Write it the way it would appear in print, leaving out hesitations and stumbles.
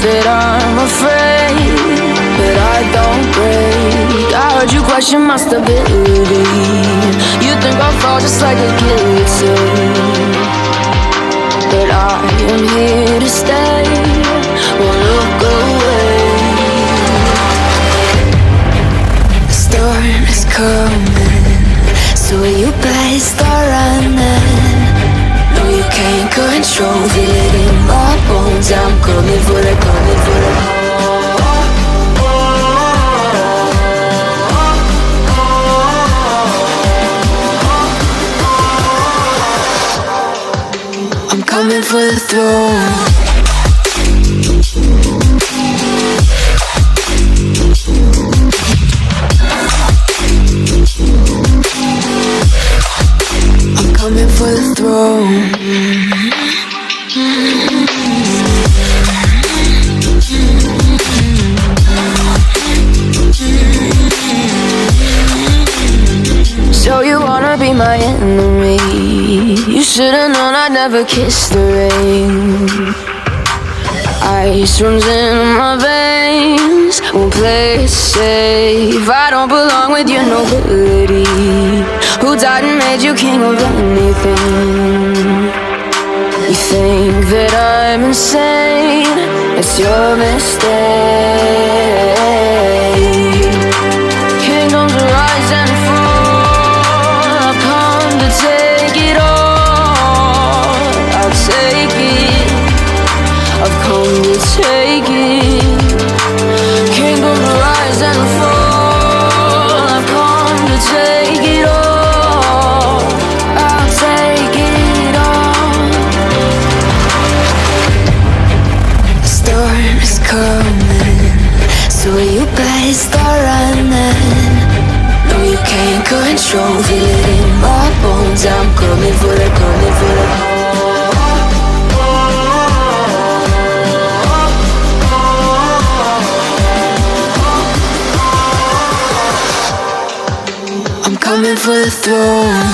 that I'm afraid, but I don't break. I heard you question my stability. You think I'll fall just like a guillotine, but I am here to stay. Won't look away. The storm is coming, so you better start running. No, you can't control, feel it in my bones. I'm coming for the, coming for the. I'm coming for the throne. I'm coming for the throne. So you wanna be my enemy? You should've known I'd never kiss the rain. Ice runs in my veins, won't play it safe. I don't belong with your nobility. Who died and made you king of anything? You think that I'm insane, it's your mistake. Kingdoms rise and fall, I've come to take it all. I'll take it, I've come to take it. Kingdoms rise and fall, I've come to take it all. I'll take it all. The storm is coming, so you better start running. No, you can't control, feel it in my bones. I'm coming for the, coming for the. I'm coming for the throne.